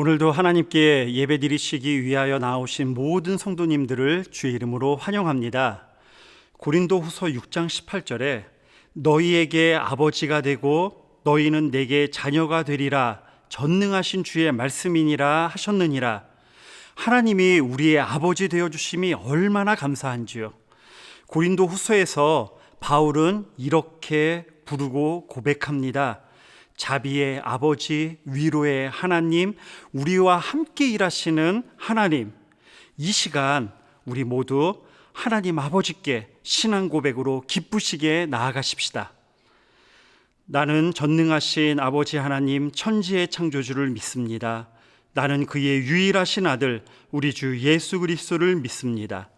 오늘도 하나님께 예배드리시기 위하여 나오신 모든 성도님들을 주의 이름으로 환영합니다. 고린도후서 6장 18절에 너희에게 아버지가 되고 너희는 내게 자녀가 되리라 전능하신 주의 말씀이니라 하셨느니라. 하나님이 우리의 아버지 되어주심이 얼마나 감사한지요. 고린도후서에서 바울은 이렇게 부르고 고백합니다. 자비의 아버지, 위로의 하나님, 우리와 함께 일하시는 하나님. 이 시간 우리 모두 하나님 아버지께 신앙 고백으로 기쁘시게 나아가십시다. 나는 전능하신 아버지 하나님, 천지의 창조주를 믿습니다. 나는 그의 유일하신 아들 우리 주 예수 그리스도를 믿습니다.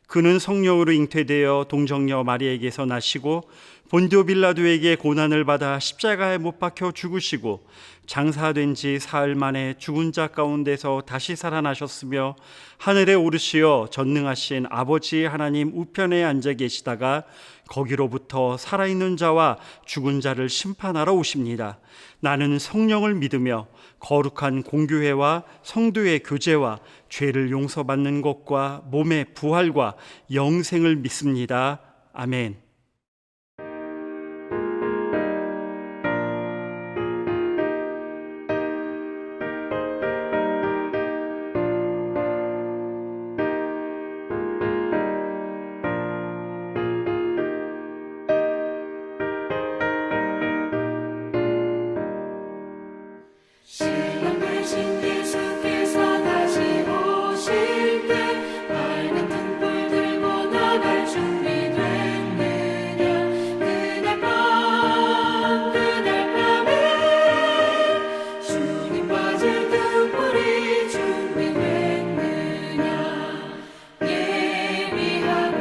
그는 성령으로 잉태되어 동정녀 마리아에게서 나시고 본디오 빌라도에게 고난을 받아 십자가에 못 박혀 죽으시고 장사된 지 사흘 만에 죽은 자 가운데서 다시 살아나셨으며 하늘에 오르시어 전능하신 아버지 하나님 우편에 앉아 계시다가 거기로부터 살아있는 자와 죽은 자를 심판하러 오십니다. 나는 성령을 믿으며 거룩한 공교회와 성도의 교제와 죄를 용서받는 것과 몸의 부활과 영생을 믿습니다. 아멘. 신랑 되신 예수께서 다시 오실 때 밝은 등불 들고 나갈 준비 됐느냐. 그날 밤에 주님 맞을 등불이 준비됐느냐. 예비하라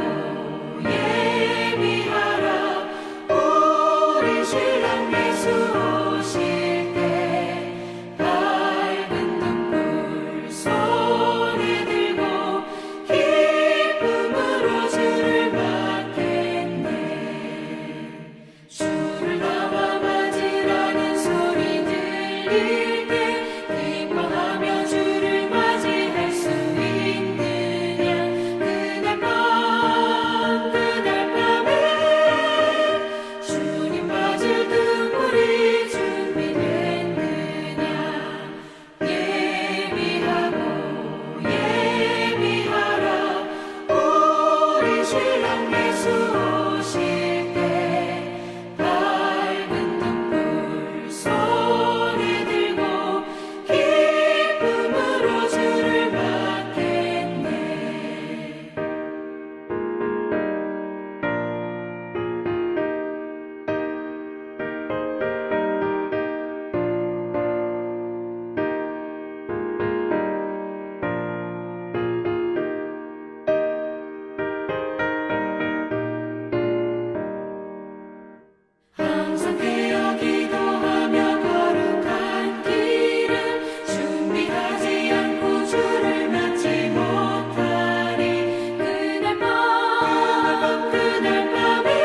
우리 신랑 예수 오실 때 밝은 등불 손에 들고 기쁨으로 주를 맞겠네. 주를 나와 맞으라는 소리 들릴 때 기뻐하며 주를 맞이할 수 있느냐. 그날 밤에 주님 맞을 등불이 준비됐느냐. 예비하라 우리 신랑 예수 오실 때 밝은 등불 손에 들고 기쁨으로 주를 맞겠네. 항상 깨어 기도하며 거룩한 길을 준비하지 않고 주를 맞지 못하리. 그날 밤에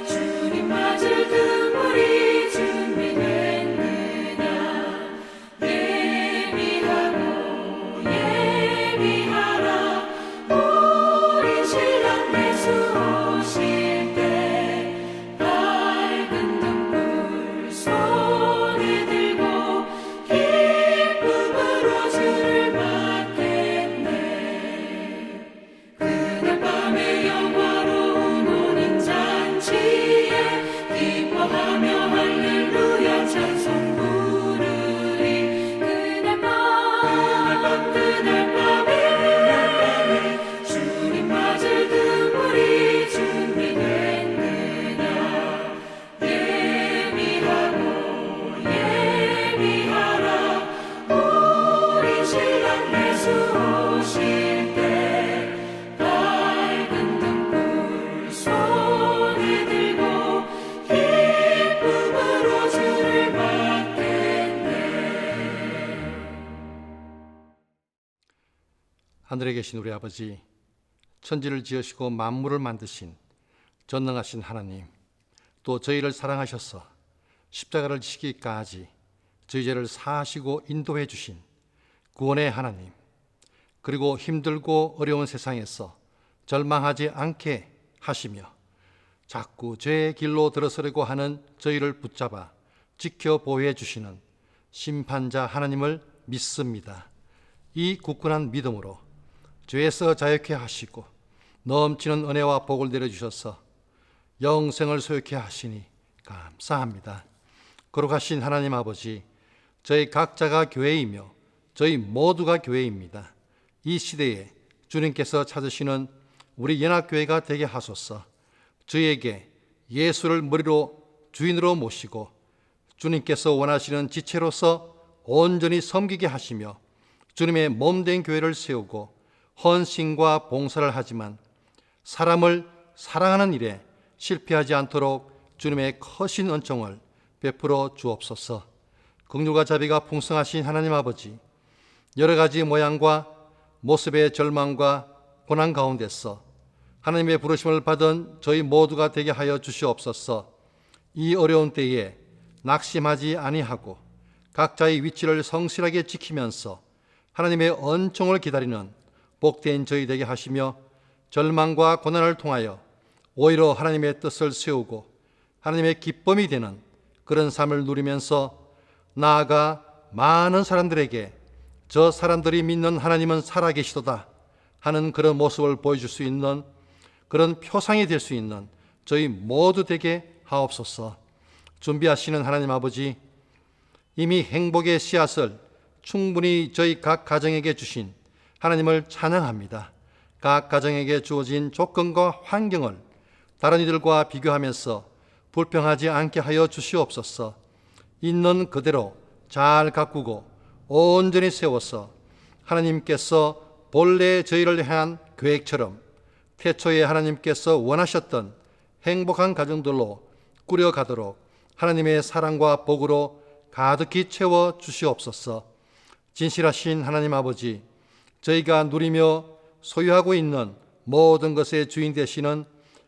주님 맞을 등불이 준비됐느냐. 예비하라 우리 신랑 예수 오실 때 밝은 등불 손에 들고 기쁨으로 주를 맞겠네. 그날 밤에 영화로운 혼인잔치에 기뻐하며 할렐루야 찬송 부르리. 그날 밤에 주님 맞을 등불이 준비됐느냐. 예비하라 우리 신랑 예수 오실 때 밝은 등불 손에 들고 기쁨으로 주를 맞겠네. 하늘에 계신 우리 아버지, 천지를 지으시고 만물을 만드신 전능하신 하나님, 또 저희를 사랑하셔서 십자가를 지시기까지 저희 죄를 사하시고 인도해 주신 구원의 하나님, 그리고 힘들고 어려운 세상에서 절망하지 않게 하시며 자꾸 죄의 길로 들어서려고 하는 저희를 붙잡아 지켜 보호해 주시는 심판자 하나님을 믿습니다. 이 굳건한 믿음으로 죄에서 자유케 하시고 넘치는 은혜와 복을 내려주셔서 영생을 소유케 하시니 감사합니다. 거룩하신 하나님 아버지, 저희 각자가 교회이며 저희 모두가 교회입니다. 이 시대에 주님께서 찾으시는 우리 연합교회가 되게 하소서. 저희에게 예수를 머리로 주인으로 모시고 주님께서 원하시는 지체로서 온전히 섬기게 하시며 주님의 몸된 교회를 세우고 헌신과 봉사를 하지만 사람을 사랑하는 일에 실패하지 않도록 주님의 커신 은총을 베풀어 주옵소서. 긍휼과 자비가 풍성하신 하나님 아버지, 여러 가지 모양과 모습의 절망과 고난 가운데서 하나님의 부르심을 받은 저희 모두가 되게 하여 주시옵소서. 이 어려운 때에 낙심하지 아니하고 각자의 위치를 성실하게 지키면서 하나님의 은총을 기다리는 복된 저희 되게 하시며 절망과 고난을 통하여 오히려 하나님의 뜻을 세우고 하나님의 기쁨이 되는 그런 삶을 누리면서 나아가 많은 사람들에게 저 사람들이 믿는 하나님은 살아계시도다 하는 그런 모습을 보여줄 수 있는 그런 표상이 될 수 있는 저희 모두 되게 하옵소서. 준비하시는 하나님 아버지, 이미 행복의 씨앗을 충분히 저희 각 가정에게 주신 하나님을 찬양합니다. 각 가정에게 주어진 조건과 환경을 다른 이들과 비교하면서 불평하지 않게 하여 주시옵소서. 있는 그대로 잘 가꾸고 온전히 세워서 하나님께서 본래 저희를 향한 계획처럼 태초에 하나님께서 원하셨던 행복한 가정들로 꾸려가도록 하나님의 사랑과 복으로 가득히 채워 주시옵소서. 진실하신 하나님 아버지, 저희가 누리며 소유하고 있는 모든 것의 주인 되시는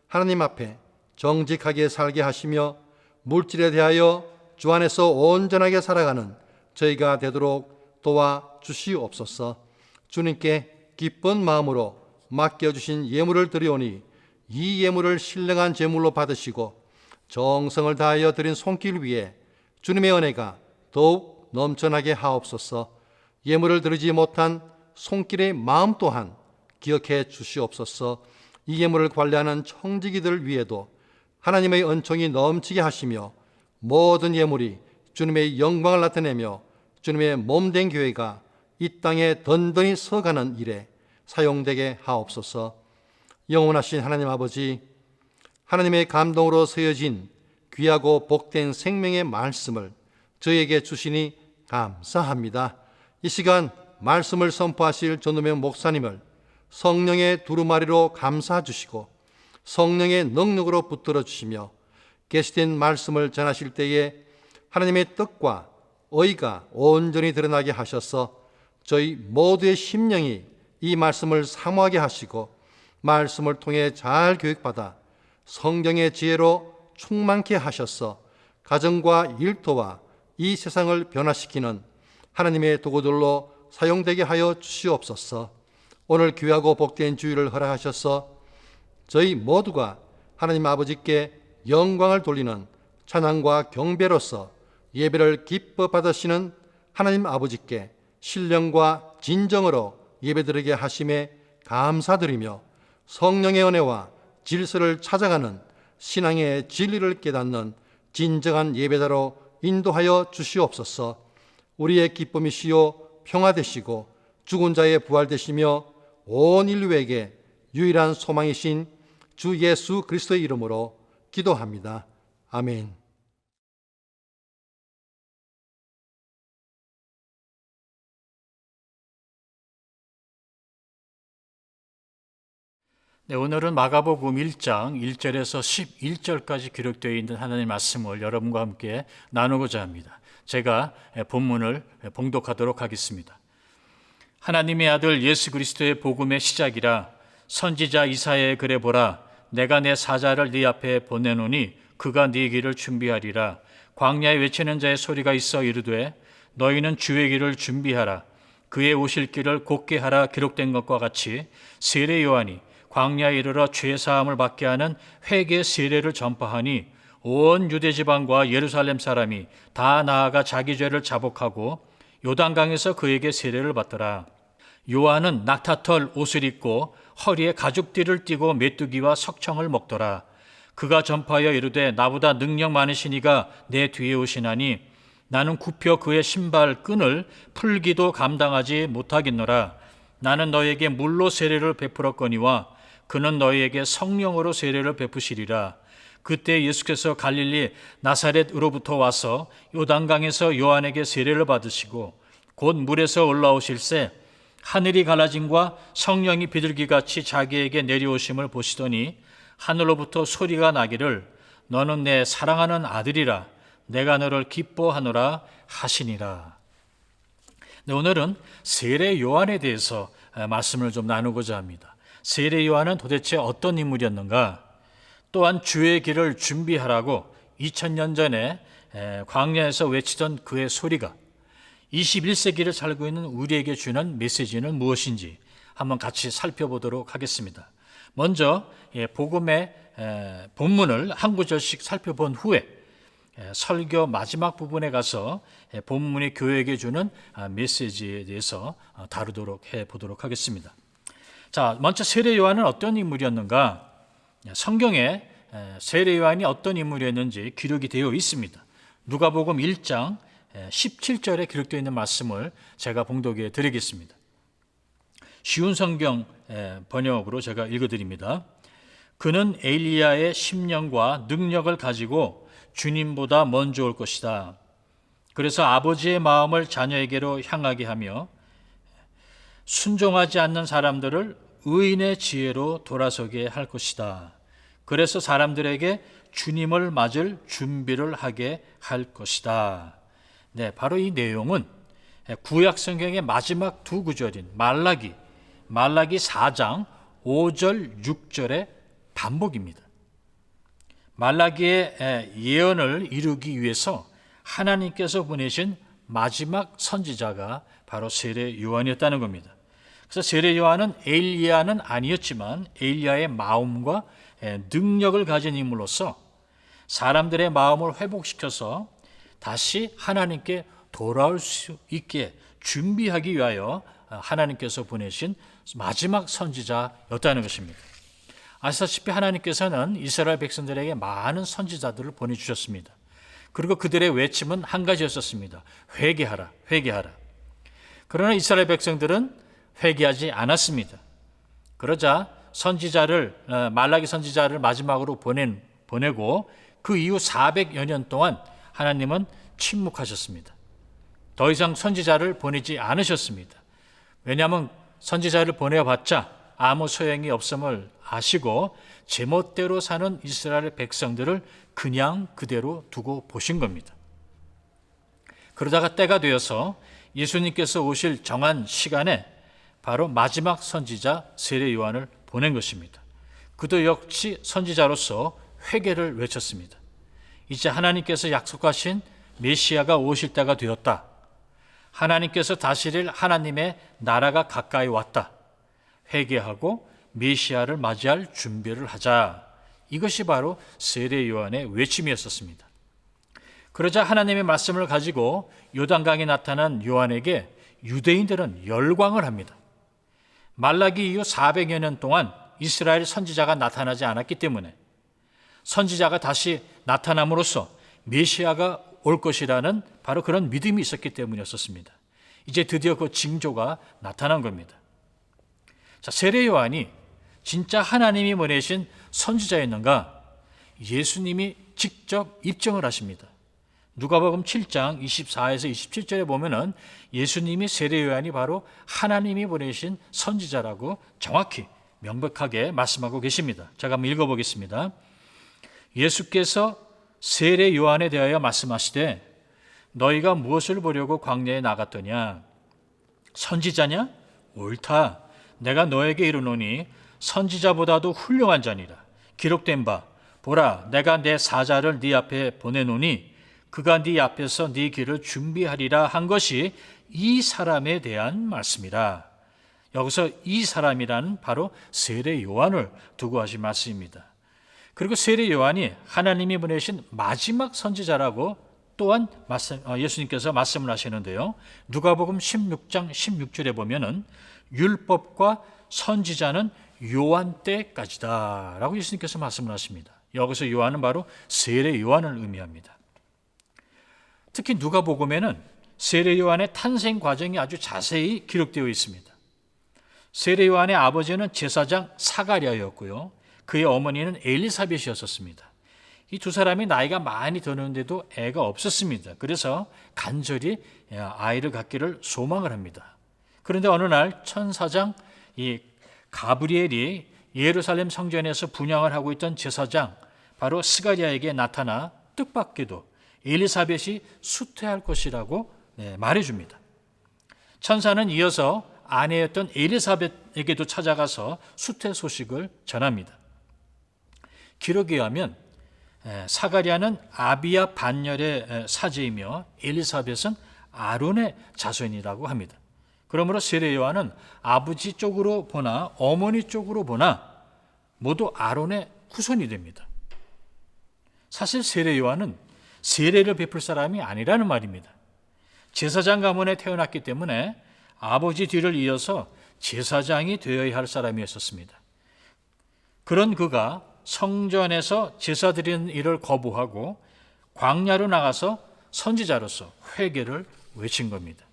하나님 앞에 정직하게 살게 하시며 물질에 대하여 주 안에서 온전하게 살아가는 저희가 되도록 도와 주시옵소서. 주님께 기쁜 마음으로 맡겨주신 예물을 드리오니 이 예물을 신령한 제물로 받으시고 정성을 다하여 드린 손길 위에 주님의 은혜가 더욱 넘쳐나게 하옵소서. 예물을 드리지 못한 손길의 마음 또한 기억해 주시옵소서. 이 예물을 관리하는 청지기들 위에도 하나님의 은총이 넘치게 하시며 모든 예물이 주님의 영광을 나타내며 주님의 몸된 교회가 이 땅에 든든히 서가는 일에 사용되게 하옵소서. 영원하신 하나님 아버지, 하나님의 감동으로 세워진 귀하고 복된 생명의 말씀을 저희에게 주시니 감사합니다. 이 시간 말씀을 선포하실 전도명 목사님을 성령의 두루마리로 감싸 주시고 성령의 능력으로 붙들어 주시며 계시된 말씀을 전하실 때에 하나님의 뜻과 의가 온전히 드러나게 하셔서 저희 모두의 심령이 이 말씀을 사모하게 하시고 말씀을 통해 잘 교육받아 성경의 지혜로 충만케 하셔서 가정과 일터와 이 세상을 변화시키는 하나님의 도구들로 사용되게 하여 주시옵소서. 오늘 귀하고 복된 주일을 허락하셔서 저희 모두가 하나님 아버지께 영광을 돌리는 찬양과 경배로서 예배를 기뻐 받으시는 하나님 아버지께 신령과 진정으로 예배드리게 하심에 감사드리며 성령의 은혜와 질서를 찾아가는 신앙의 진리를 깨닫는 진정한 예배자로 인도하여 주시옵소서. 우리의 기쁨이시요 평화 되시고 죽은 자의 부활 되시며 온 인류에게 유일한 소망이신 주 예수 그리스도의 이름으로 기도합니다. 아멘. 네, 오늘은 마가복음 1장 1절에서 11절까지 기록되어 있는 하나님의 말씀을 여러분과 함께 나누고자 합니다. 제가 본문을 봉독하도록 하겠습니다. 하나님의 아들 예수 그리스도의 복음의 시작이라 선지자 이사야의 글에 보라, 내가 내 사자를 네 앞에 보내노니 그가 네 길을 준비하리라. 광야에 외치는 자의 소리가 있어 이르되 너희는 주의 길을 준비하라. 그의 오실 길을 곧게 하라. 기록된 것과 같이 세례 요한이 광야에 이르러 죄 사함을 받게 하는 회개 세례를 전파하니 온 유대 지방과 예루살렘 사람이 다 나아가 자기 죄를 자복하고 요단강에서 그에게 세례를 받더라. 요한은 낙타털 옷을 입고 허리에 가죽띠를 띠고 메뚜기와 석청을 먹더라. 그가 전파하여 이르되 나보다 능력 많으신 이가 내 뒤에 오시나니 나는 굽혀 그의 신발 끈을 풀기도 감당하지 못하겠노라. 나는 너희에게 물로 세례를 베풀었거니와 그는 너희에게 성령으로 세례를 베푸시리라. 그때 예수께서 갈릴리 나사렛으로부터 와서 요단강에서 요한에게 세례를 받으시고 곧 물에서 올라오실새 하늘이 갈라짐과 성령이 비둘기같이 자기에게 내려오심을 보시더니 하늘로부터 소리가 나기를 너는 내 사랑하는 아들이라 내가 너를 기뻐하노라 하시니라. 네, 오늘은 세례 요한에 대해서 말씀을 좀 나누고자 합니다. 세례 요한은 도대체 어떤 인물이었는가? 또한 주의 길을 준비하라고 2000년 전에 광야에서 외치던 그의 소리가 21세기를 살고 있는 우리에게 주는 메시지는 무엇인지 한번 같이 살펴보도록 하겠습니다. 먼저 복음의 본문을 한 구절씩 살펴본 후에 설교 마지막 부분에 가서 본문이 교회에게 주는 메시지에 대해서 다루도록 해보도록 하겠습니다. 자, 먼저 세례 요한은 어떤 인물이었는가? 성경에 세례 요한이 어떤 인물이었는지 기록이 되어 있습니다. 누가복음 1장 17절에 기록되어 있는 말씀을 제가 봉독해 드리겠습니다. 쉬운 성경 번역으로 제가 읽어드립니다. 그는 엘리야의 심령과 능력을 가지고 주님보다 먼저 올 것이다. 그래서 아버지의 마음을 자녀에게로 향하게 하며 순종하지 않는 사람들을 의인의 지혜로 돌아서게 할 것이다. 그래서 사람들에게 주님을 맞을 준비를 하게 할 것이다. 네, 바로 이 내용은 구약 성경의 마지막 두 구절인 말라기 4장 5절 6절의 반복입니다. 말라기의 예언을 이루기 위해서 하나님께서 보내신 마지막 선지자가 바로 세례 요한이었다는 겁니다. 그래서 세례 요한은 엘리야는 아니었지만 엘리야의 마음과 능력을 가진 인물로서 사람들의 마음을 회복시켜서 다시 하나님께 돌아올 수 있게 준비하기 위하여 하나님께서 보내신 마지막 선지자였다는 것입니다. 아시다시피 하나님께서는 이스라엘 백성들에게 많은 선지자들을 보내주셨습니다. 그리고 그들의 외침은 한 가지였었습니다. 회개하라, 회개하라. 그러나 이스라엘 백성들은 회개하지 않았습니다. 그러자 말라기 선지자를 마지막으로 보내고 그 이후 400여 년 동안 하나님은 침묵하셨습니다. 더 이상 선지자를 보내지 않으셨습니다. 왜냐하면 선지자를 보내봤자 아무 소용이 없음을 아시고 제멋대로 사는 이스라엘 백성들을 그냥 그대로 두고 보신 겁니다. 그러다가 때가 되어서 예수님께서 오실 정한 시간에 바로 마지막 선지자 세례 요한을 보낸 것입니다. 그도 역시 선지자로서 회개를 외쳤습니다. 이제 하나님께서 약속하신 메시아가 오실 때가 되었다. 하나님께서 다스릴 하나님의 나라가 가까이 왔다. 회개하고 메시아를 맞이할 준비를 하자. 이것이 바로 세례 요한의 외침이었습니다. 그러자 하나님의 말씀을 가지고 요단강에 나타난 요한에게 유대인들은 열광을 합니다. 말라기 이후 400여 년 동안 이스라엘 선지자가 나타나지 않았기 때문에 선지자가 다시 나타남으로써 메시아가 올 것이라는 바로 그런 믿음이 있었기 때문이었습니다. 이제 드디어 그 징조가 나타난 겁니다. 자, 세례 요한이 진짜 하나님이 보내신 선지자였는가? 예수님이 직접 입증을 하십니다. 누가복음 7장 24에서 27절에 보면은 예수님이 세례 요한이 바로 하나님이 보내신 선지자라고 정확히 명백하게 말씀하고 계십니다. 제가 한번 읽어보겠습니다. 예수께서 세례 요한에 대하여 말씀하시되 너희가 무엇을 보려고 광야에 나갔더냐? 선지자냐? 옳다. 내가 너에게 이르노니 선지자보다도 훌륭한 자니라. 기록된 바 보라 내가 내 사자를 네 앞에 보내노니 그가 네 앞에서 네 길을 준비하리라 한 것이 이 사람에 대한 말씀이라. 여기서 이 사람이라는 바로 세례 요한을 두고 하신 말씀입니다. 그리고 세례 요한이 하나님이 보내신 마지막 선지자라고 또한 예수님께서 말씀을 하시는데요. 누가복음 16장 16절에 보면은 율법과 선지자는 요한 때까지다 라고 예수님께서 말씀을 하십니다. 여기서 요한은 바로 세례 요한을 의미합니다. 특히 누가복음에는 세례 요한의 탄생 과정이 아주 자세히 기록되어 있습니다. 세례 요한의 아버지는 제사장 사가랴였고요. 그의 어머니는 엘리사벳이었습니다. 이 두 사람이 나이가 많이 드는데도 애가 없었습니다. 그래서 간절히 아이를 갖기를 소망을 합니다. 그런데 어느 날 천사장 이 가브리엘이 예루살렘 성전에서 분향을 하고 있던 제사장 바로 스가랴에게 나타나 뜻밖에도 엘리사벳이 수태할 것이라고 말해줍니다. 천사는 이어서 아내였던 엘리사벳에게도 찾아가서 수태 소식을 전합니다. 기록에 의하면 사가랴는 아비야 반열의 사제이며 엘리사벳은 아론의 자손이라고 합니다. 그러므로 세례 요한은 아버지 쪽으로 보나 어머니 쪽으로 보나 모두 아론의 후손이 됩니다. 사실 세례 요한은 세례를 베풀 사람이 아니라는 말입니다. 제사장 가문에 태어났기 때문에 아버지 뒤를 이어서 제사장이 되어야 할 사람이었습니다. 그런 그가 성전에서 제사 드리는 일을 거부하고 광야로 나가서 선지자로서 회개를 외친 겁니다.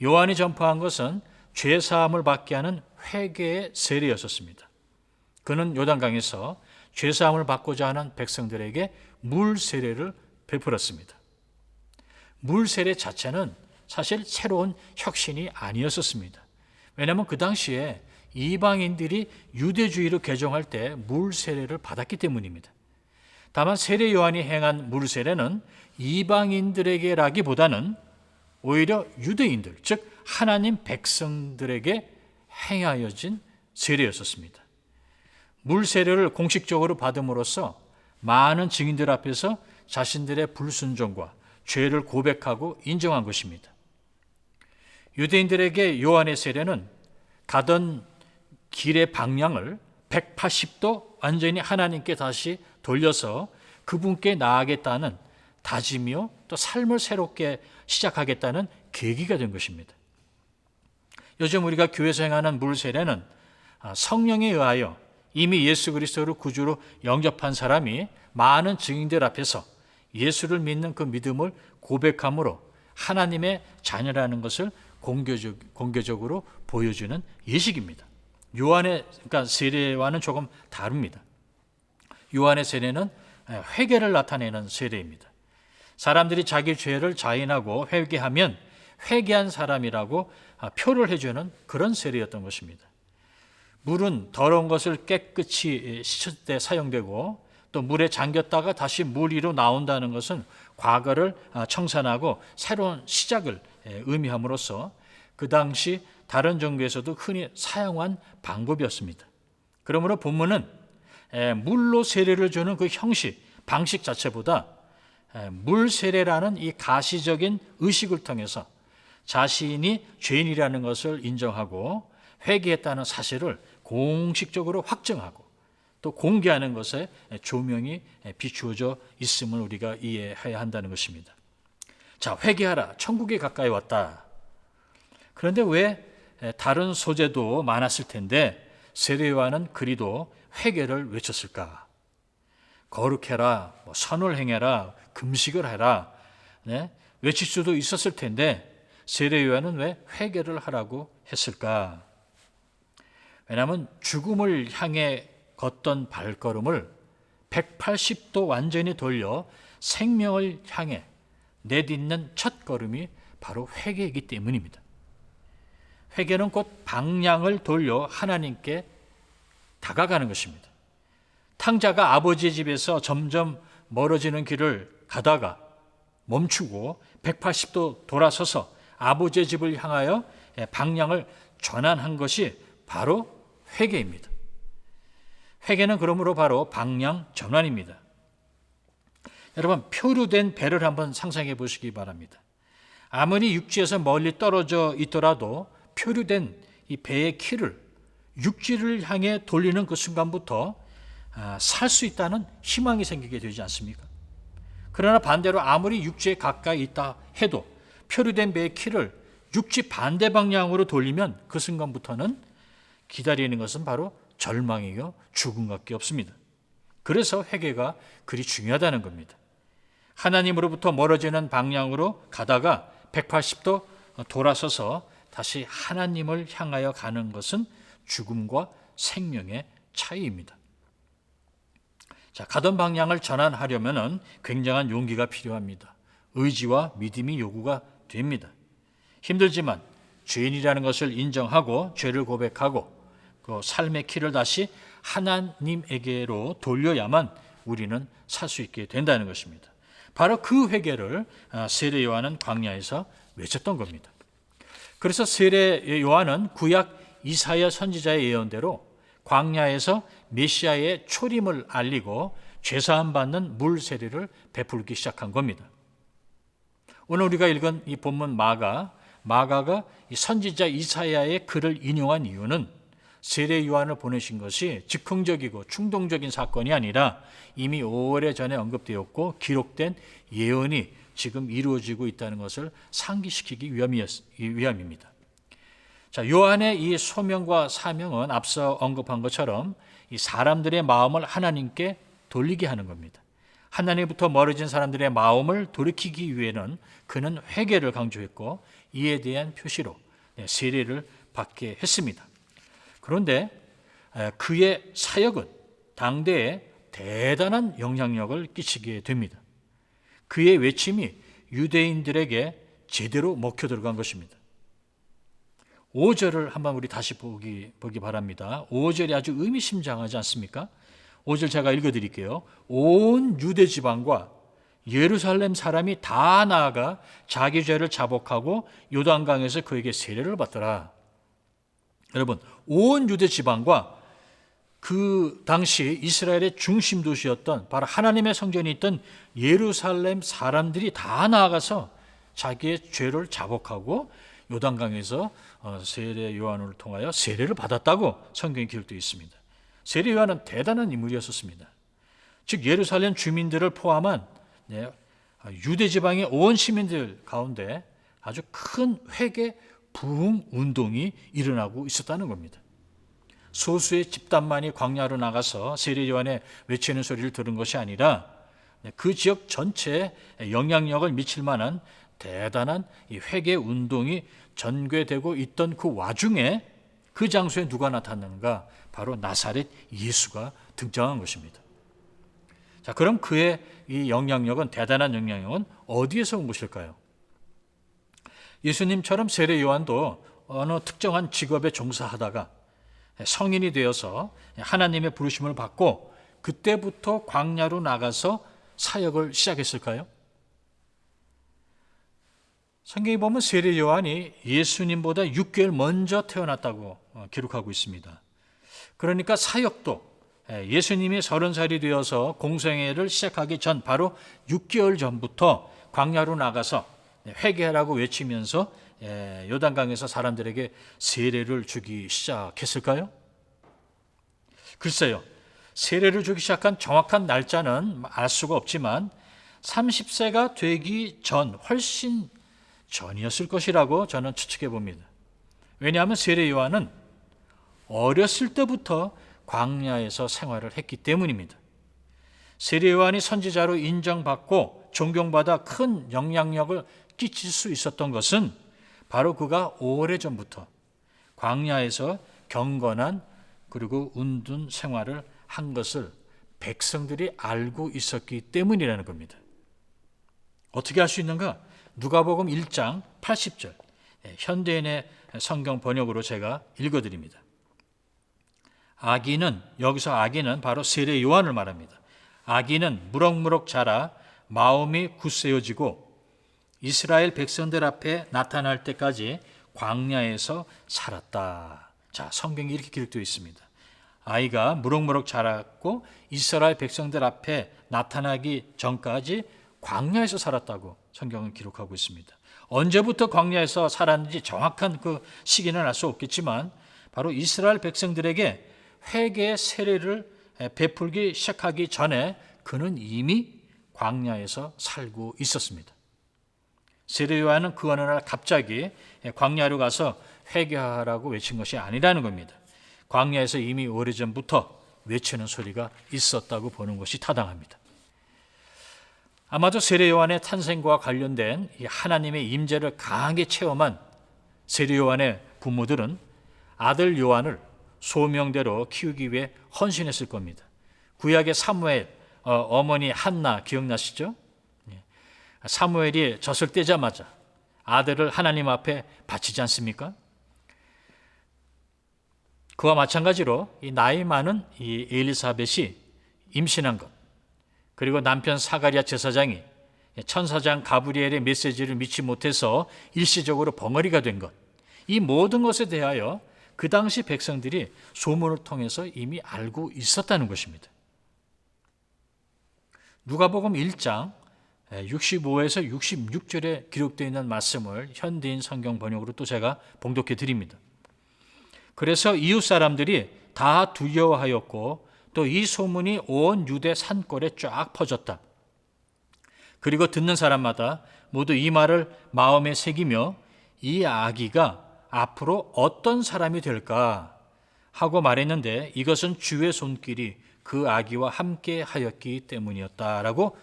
요한이 전파한 것은 죄 사함을 받게 하는 회개의 세례였었습니다. 그는 요단강에서 죄 사함을 받고자 하는 백성들에게 물 세례를 베풀었습니다. 물 세례 자체는 사실 새로운 혁신이 아니었습니다. 왜냐하면 그 당시에 이방인들이 유대주의로 개종할 때 물 세례를 받았기 때문입니다. 다만 세례 요한이 행한 물 세례는 이방인들에게라기보다는 오히려 유대인들, 즉 하나님 백성들에게 행하여진 세례였었습니다. 물 세례를 공식적으로 받음으로써 많은 증인들 앞에서 자신들의 불순종과 죄를 고백하고 인정한 것입니다. 유대인들에게 요한의 세례는 가던 길의 방향을 180도 완전히 하나님께 다시 돌려서 그분께 나아가겠다는 다짐이요, 또 삶을 새롭게 시작하겠다는 계기가 된 것입니다. 요즘 우리가 교회에서 행하는 물 세례는 성령에 의하여 이미 예수 그리스도를 구주로 영접한 사람이 많은 증인들 앞에서 예수를 믿는 그 믿음을 고백함으로 하나님의 자녀라는 것을 공개적으로 보여주는 예식입니다. 그러니까 세례와는 조금 다릅니다. 요한의 세례는 회개를 나타내는 세례입니다. 사람들이 자기 죄를 자인하고 회개하면 회개한 사람이라고 표를 해주는 그런 세례였던 것입니다. 물은 더러운 것을 깨끗이 씻을 때 사용되고 또 물에 잠겼다가 다시 물 위로 나온다는 것은 과거를 청산하고 새로운 시작을 의미함으로써 그 당시 다른 종교에서도 흔히 사용한 방법이었습니다. 그러므로 본문은 물로 세례를 주는 그 형식, 방식 자체보다 물 세례라는 이 가시적인 의식을 통해서 자신이 죄인이라는 것을 인정하고 회개했다는 사실을 공식적으로 확정하고 또 공개하는 것에 조명이 비추어져 있음을 우리가 이해해야 한다는 것입니다. 자, 회개하라. 천국에 가까이 왔다. 그런데 왜 다른 소재도 많았을 텐데 세례 요한은 그리도 회개를 외쳤을까? 거룩해라, 선을 행해라, 금식을 해라, 외칠 수도 있었을 텐데 세례 요한은 왜 회개를 하라고 했을까? 왜냐하면 죽음을 향해 걷던 발걸음을 180도 완전히 돌려 생명을 향해 내딛는 첫 걸음이 바로 회개이기 때문입니다. 회개는 곧 방향을 돌려 하나님께 다가가는 것입니다. 탕자가 아버지의 집에서 점점 멀어지는 길을 가다가 멈추고 180도 돌아서서 아버지의 집을 향하여 방향을 전환한 것이 바로 회개입니다. 회개는 그러므로 바로 방향 전환입니다. 여러분, 표류된 배를 한번 상상해 보시기 바랍니다. 아무리 육지에서 멀리 떨어져 있더라도 표류된 이 배의 키를 육지를 향해 돌리는 그 순간부터 살 수 있다는 희망이 생기게 되지 않습니까? 그러나 반대로 아무리 육지에 가까이 있다 해도 표류된 배의 키를 육지 반대 방향으로 돌리면 그 순간부터는 기다리는 것은 바로 절망이요 죽음밖에 없습니다. 그래서 회개가 그리 중요하다는 겁니다. 하나님으로부터 멀어지는 방향으로 가다가 180도 돌아서서 다시 하나님을 향하여 가는 것은 죽음과 생명의 차이입니다. 자, 가던 방향을 전환하려면 굉장한 용기가 필요합니다. 의지와 믿음이 요구가 됩니다. 힘들지만 죄인이라는 것을 인정하고 죄를 고백하고 그 삶의 키를 다시 하나님에게로 돌려야만 우리는 살 수 있게 된다는 것입니다. 바로 그 회개를 세례 요한은 광야에서 외쳤던 겁니다. 그래서 세례 요한은 구약 이사야 선지자의 예언대로 광야에서 메시아의 초림을 알리고 죄사함 받는 물 세례를 베풀기 시작한 겁니다. 오늘 우리가 읽은 이 본문 마가가 이 선지자 이사야의 글을 인용한 이유는 세례 요한을 보내신 것이 즉흥적이고 충동적인 사건이 아니라 이미 오래전에 언급되었고 기록된 예언이 지금 이루어지고 있다는 것을 상기시키기 위함입니다. 자, 요한의 이 소명과 사명은 앞서 언급한 것처럼 이 사람들의 마음을 하나님께 돌리게 하는 겁니다. 하나님부터 멀어진 사람들의 마음을 돌이키기 위해는 그는 회개를 강조했고 이에 대한 표시로 세례를 받게 했습니다. 그런데 그의 사역은 당대에 대단한 영향력을 끼치게 됩니다. 그의 외침이 유대인들에게 제대로 먹혀 들어간 것입니다. 5절을 한번 우리 다시 보기 바랍니다. 5절이 아주 의미심장하지 않습니까? 5절 제가 읽어드릴게요. 온 유대 지방과 예루살렘 사람이 다 나아가 자기 죄를 자복하고 요단강에서 그에게 세례를 받더라. 여러분, 온 유대 지방과 그 당시 이스라엘의 중심 도시였던 바로 하나님의 성전이 있던 예루살렘 사람들이 다 나아가서 자기의 죄를 자복하고 요단강에서 세례 요한을 통하여 세례를 받았다고 성경에 기록되어 있습니다. 세례 요한은 대단한 인물이었습니다. 즉 예루살렘 주민들을 포함한 유대 지방의 온 시민들 가운데 아주 큰 회개 부흥 운동이 일어나고 있었다는 겁니다. 소수의 집단만이 광야로 나가서 세례 요한의 외치는 소리를 들은 것이 아니라 그 지역 전체에 영향력을 미칠 만한 대단한 이 회개 운동이 전개되고 있던 그 와중에 그 장소에 누가 나타났는가? 바로 나사렛 예수가 등장한 것입니다. 자, 그럼 그의 이 영향력은, 대단한 영향력은 어디에서 온 것일까요? 예수님처럼 세례 요한도 어느 특정한 직업에 종사하다가 성인이 되어서 하나님의 부르심을 받고 그때부터 광야로 나가서 사역을 시작했을까요? 성경에 보면 세례 요한이 예수님보다 6개월 먼저 태어났다고 기록하고 있습니다. 그러니까 사역도 예수님이 30살이 되어서 공생애를 시작하기 전 바로 6개월 전부터 광야로 나가서 회개하라고 외치면서 요단강에서 사람들에게 세례를 주기 시작했을까요? 글쎄요. 세례를 주기 시작한 정확한 날짜는 알 수가 없지만 30세가 되기 전, 훨씬 전이었을 것이라고 저는 추측해 봅니다. 왜냐하면 세례 요한은 어렸을 때부터 광야에서 생활을 했기 때문입니다. 세례 요한이 선지자로 인정받고 존경받아 큰 영향력을 끼칠 수 있었던 것은 바로 그가 오래전부터 광야에서 경건한 그리고 운둔 생활을 한 것을 백성들이 알고 있었기 때문이라는 겁니다. 어떻게 알 수 있는가? 누가복음 1장 80절 현대인의 성경 번역으로 제가 읽어드립니다. 아기는, 여기서 아기는 바로 세례 요한을 말합니다. 아기는 무럭무럭 자라 마음이 굳세어지고 이스라엘 백성들 앞에 나타날 때까지 광야에서 살았다. 자, 성경이 이렇게 기록되어 있습니다. 아이가 무럭무럭 자랐고 이스라엘 백성들 앞에 나타나기 전까지 광야에서 살았다고 성경은 기록하고 있습니다. 언제부터 광야에서 살았는지 정확한 그 시기는 알 수 없겠지만 바로 이스라엘 백성들에게 회개의 세례를 베풀기 시작하기 전에 그는 이미 광야에서 살고 있었습니다. 세례 요한은 그 어느 날 갑자기 광야로 가서 회개하라고 외친 것이 아니라는 겁니다. 광야에서 이미 오래전부터 외치는 소리가 있었다고 보는 것이 타당합니다. 아마도 세례 요한의 탄생과 관련된 이 하나님의 임재를 강하게 체험한 세례 요한의 부모들은 아들 요한을 소명대로 키우기 위해 헌신했을 겁니다. 구약의 사무엘, 어머니 한나 기억나시죠? 사무엘이 젖을 떼자마자 아들을 하나님 앞에 바치지 않습니까? 그와 마찬가지로 이 나이 많은 이 엘리사벳이 임신한 것, 그리고 남편 사가랴 제사장이 천사장 가브리엘의 메시지를 믿지 못해서 일시적으로 벙어리가 된 것, 이 모든 것에 대하여 그 당시 백성들이 소문을 통해서 이미 알고 있었다는 것입니다. 누가복음 1장 65에서 66절에 기록되어 있는 말씀을 현대인 성경 번역으로 또 제가 봉독해 드립니다. 그래서 이웃 사람들이 다 두려워하였고 또 이 소문이 온 유대 산골에 쫙 퍼졌다. 그리고 듣는 사람마다 모두 이 말을 마음에 새기며 이 아기가 앞으로 어떤 사람이 될까 하고 말했는데 이것은 주의 손길이 그 아기와 함께 하였기 때문이었다라고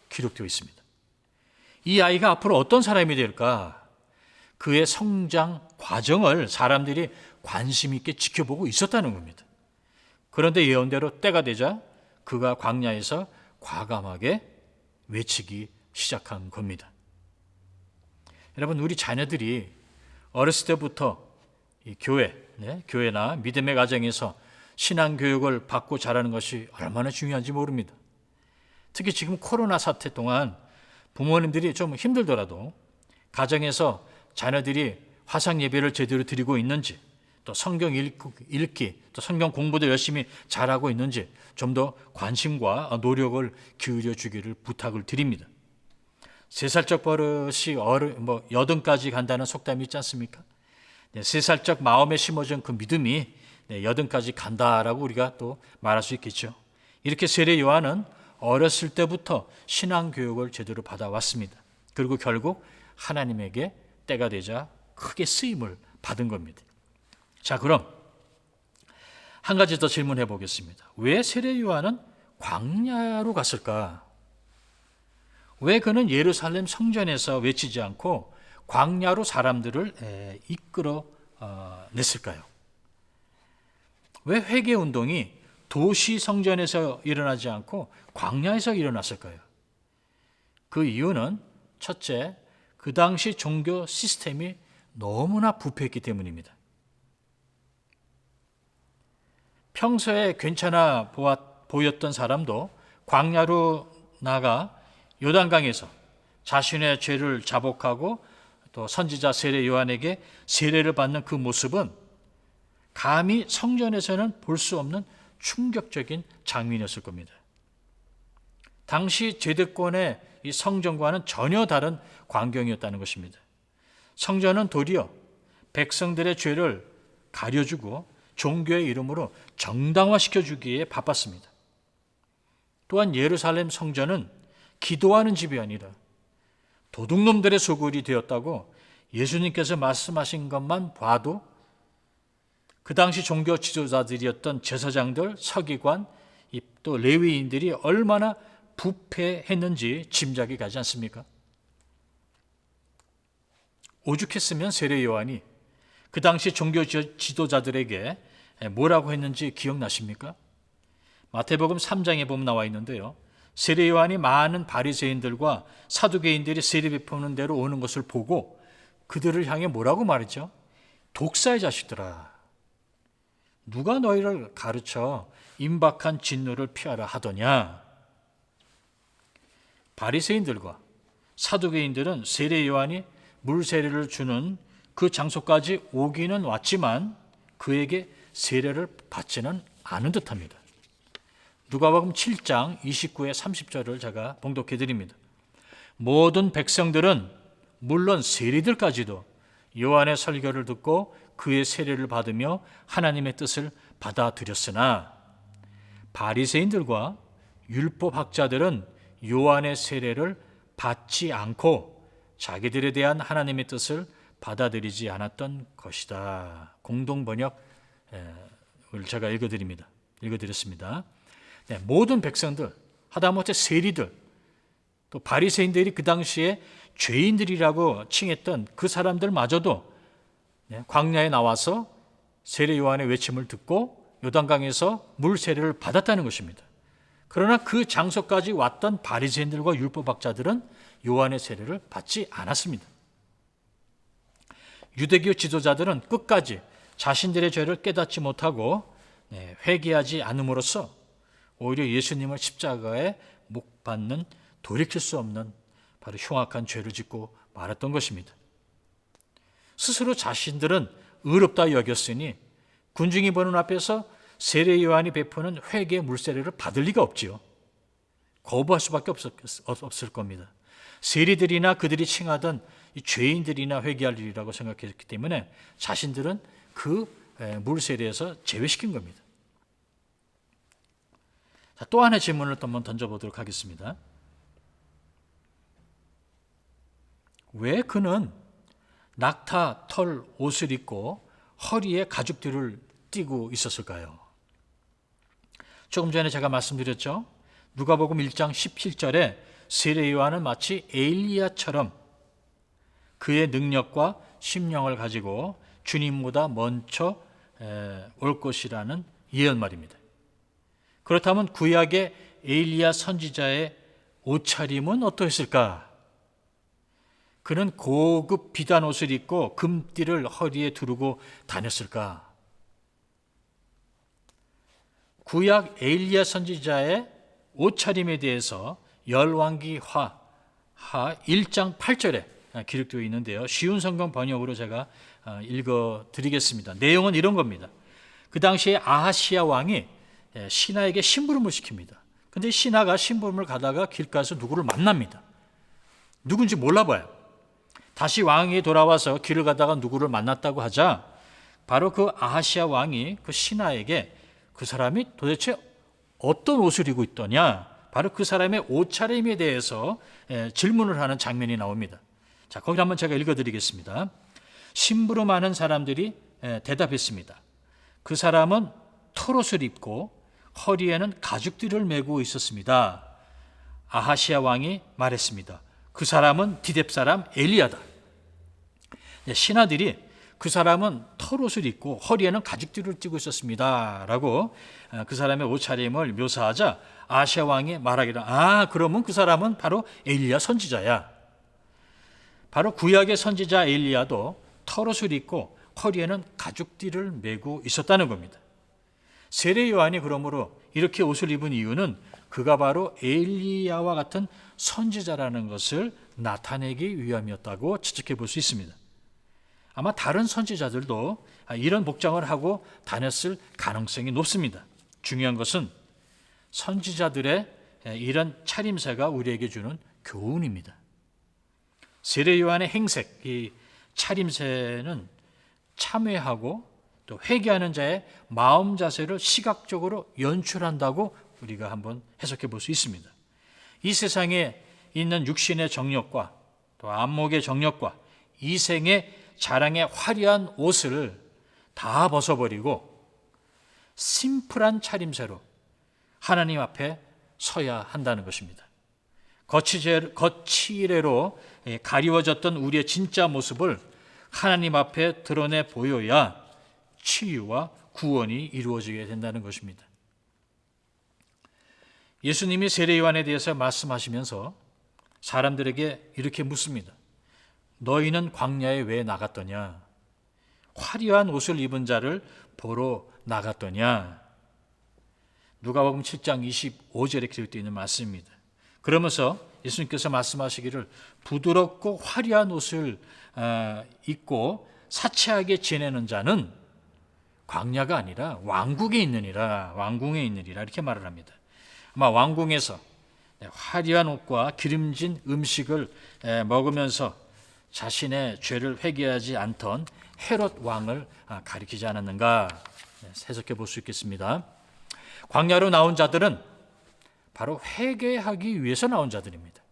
기록되어 있습니다. 이 아이가 앞으로 어떤 사람이 될까? 그의 성장 과정을 사람들이 관심 있게 지켜보고 있었다는 겁니다. 그런데 예언대로 때가 되자 그가 광야에서 과감하게 외치기 시작한 겁니다. 여러분, 우리 자녀들이 어렸을 때부터 이 교회나 믿음의 가정에서 신앙 교육을 받고 자라는 것이 얼마나 중요한지 모릅니다. 특히 지금 코로나 사태 동안 부모님들이 좀 힘들더라도 가정에서 자녀들이 화상 예배를 제대로 드리고 있는지, 또 성경 읽기, 또 성경 공부도 열심히 잘하고 있는지 좀 더 관심과 노력을 기울여 주기를 부탁을 드립니다. 3살적 버릇이 여든까지 간다는 속담이 있지 않습니까? 3살적 마음에 심어진 그 믿음이 여든까지 간다라고 우리가 또 말할 수 있겠죠. 이렇게 세례 요한은 어렸을 때부터 신앙 교육을 제대로 받아왔습니다. 그리고 결국 하나님에게 때가 되자 크게 쓰임을 받은 겁니다. 자, 그럼 한 가지 더 질문해 보겠습니다. 왜 세례 요한은 광야로 갔을까? 왜 그는 예루살렘 성전에서 외치지 않고 광야로 사람들을 이끌어 냈을까요? 왜 회개 운동이 도시 성전에서 일어나지 않고 광야에서 일어났을까요? 그 이유는 첫째, 그 당시 종교 시스템이 너무나 부패했기 때문입니다. 평소에 괜찮아 보였던 사람도 광야로 나가 요단강에서 자신의 죄를 자복하고 또 선지자 세례 요한에게 세례를 받는 그 모습은 감히 성전에서는 볼 수 없는 충격적인 장면이었을 겁니다. 당시 제득권의 이 성전과는 전혀 다른 광경이었다는 것입니다. 성전은 도리어 백성들의 죄를 가려주고 종교의 이름으로 정당화시켜주기에 바빴습니다. 또한 예루살렘 성전은 기도하는 집이 아니라 도둑놈들의 소굴이 되었다고 예수님께서 말씀하신 것만 봐도 그 당시 종교 지도자들이었던 제사장들, 서기관, 또 레위인들이 얼마나 부패했는지 짐작이 가지 않습니까? 오죽했으면 세례 요한이 그 당시 종교 지도자들에게 뭐라고 했는지 기억나십니까? 마태복음 3장에 보면 나와 있는데요. 세례 요한이 많은 바리새인들과 사두개인들이 세례 베푸는 대로 오는 것을 보고 그들을 향해 뭐라고 말했죠? 독사의 자식들아, 누가 너희를 가르쳐 임박한 진노를 피하라 하더냐? 바리새인들과 사두개인들은 세례 요한이 물 세례를 주는 그 장소까지 오기는 왔지만 그에게 세례를 받지는 않은 듯합니다. 누가복음 7장 29에 30절을 제가 봉독해 드립니다. 모든 백성들은 물론 세리들까지도 요한의 설교를 듣고 그의 세례를 받으며 하나님의 뜻을 받아들였으나 바리새인들과 율법학자들은 요한의 세례를 받지 않고 자기들에 대한 하나님의 뜻을 받아들이지 않았던 것이다. 공동 번역을 제가 읽어드렸습니다. 네, 모든 백성들, 하다못해 세리들, 또 바리새인들이 그 당시에 죄인들이라고 칭했던 그 사람들마저도 광야에 나와서 세례 요한의 외침을 듣고 요단강에서 물 세례를 받았다는 것입니다. 그러나 그 장소까지 왔던 바리새인들과 율법학자들은 요한의 세례를 받지 않았습니다. 유대교 지도자들은 끝까지 자신들의 죄를 깨닫지 못하고 회개하지 않음으로써 오히려 예수님을 십자가에 못 박는 돌이킬 수 없는 바로 흉악한 죄를 짓고 말았던 것입니다. 스스로 자신들은 의롭다 여겼으니 군중이 보는 앞에서 세례 요한이 베푸는 회개의 물세례를 받을 리가 없지요. 거부할 수밖에 없을 겁니다. 세리들이나 그들이 칭하던 이 죄인들이나 회개할 일이라고 생각했기 때문에 자신들은 그 물세례에서 제외시킨 겁니다. 자, 또 하나의 질문을 또 한번 던져보도록 하겠습니다. 왜 그는 낙타 털 옷을 입고 허리에 가죽띠를 띠고 있었을까요? 조금 전에 제가 말씀드렸죠. 누가복음 1장 17절에 세례 요한은 마치 엘리야처럼 그의 능력과 심령을 가지고 주님보다 먼저 올 것이라는 예언 말입니다. 그렇다면 구약의 엘리야 선지자의 옷차림은 어떠했을까? 그는 고급 비단 옷을 입고 금띠를 허리에 두르고 다녔을까? 구약 엘리야 선지자의 옷차림에 대해서 열왕기하 1장 8절에 기록되어 있는데요. 쉬운 성경 번역으로 제가 읽어드리겠습니다. 내용은 이런 겁니다. 그 당시에 아하시야 왕이 신하에게 심부름을 시킵니다. 근데 신하가 심부름을 가다가 길가에서 누구를 만납니다. 누군지 몰라봐요. 다시 왕이 돌아와서 길을 가다가 누구를 만났다고 하자 바로 그 아하시야 왕이 그 신하에게 그 사람이 도대체 어떤 옷을 입고 있더냐, 바로 그 사람의 옷차림에 대해서 질문을 하는 장면이 나옵니다. 자, 거기 한번 제가 읽어드리겠습니다. 심부름하는 사람들이 대답했습니다. 그 사람은 털옷을 입고 허리에는 가죽띠를 메고 있었습니다. 아하시야 왕이 말했습니다. 그 사람은 디뎁 사람 엘리야다. 신하들이 그 사람은 털옷을 입고 허리에는 가죽띠를 띠고 있었습니다 라고 그 사람의 옷차림을 묘사하자 아하시야 왕이 말하기를, 그러면 그 사람은 바로 엘리야 선지자야. 바로 구약의 선지자 엘리야도 털옷을 입고 허리에는 가죽띠를 메고 있었다는 겁니다. 세례 요한이 그러므로 이렇게 옷을 입은 이유는 그가 바로 엘리야와 같은 선지자라는 것을 나타내기 위함이었다고 추측해 볼 수 있습니다. 아마 다른 선지자들도 이런 복장을 하고 다녔을 가능성이 높습니다. 중요한 것은 선지자들의 이런 차림새가 우리에게 주는 교훈입니다. 세례 요한의 행색, 이 차림새는 참회하고 또 회개하는 자의 마음 자세를 시각적으로 연출한다고 우리가 한번 해석해 볼 수 있습니다. 이 세상에 있는 육신의 정욕과 또 안목의 정욕과 이생의 자랑의 화려한 옷을 다 벗어버리고 심플한 차림새로 하나님 앞에 서야 한다는 것입니다. 거칠애로 가리워졌던 우리의 진짜 모습을 하나님 앞에 드러내 보여야 치유와 구원이 이루어지게 된다는 것입니다. 예수님이 세례 요한에 대해서 말씀하시면서 사람들에게 이렇게 묻습니다. 너희는 광야에 왜 나갔더냐? 화려한 옷을 입은 자를 보러 나갔더냐? 누가복음 7장 25절에 기록되어 있는 말씀입니다. 그러면서 예수님께서 말씀하시기를 부드럽고 화려한 옷을 입고 사치하게 지내는 자는 광야가 아니라 왕궁에 있느니라, 왕궁에 있느니라 이렇게 말을 합니다. 아마 왕궁에서 화려한 옷과 기름진 음식을 먹으면서 자신의 죄를 회개하지 않던 헤롯 왕을 가리키지 않았는가 해석해 볼 수 있겠습니다. 광야로 나온 자들은 바로 회개하기 위해서 나온 자들입니다.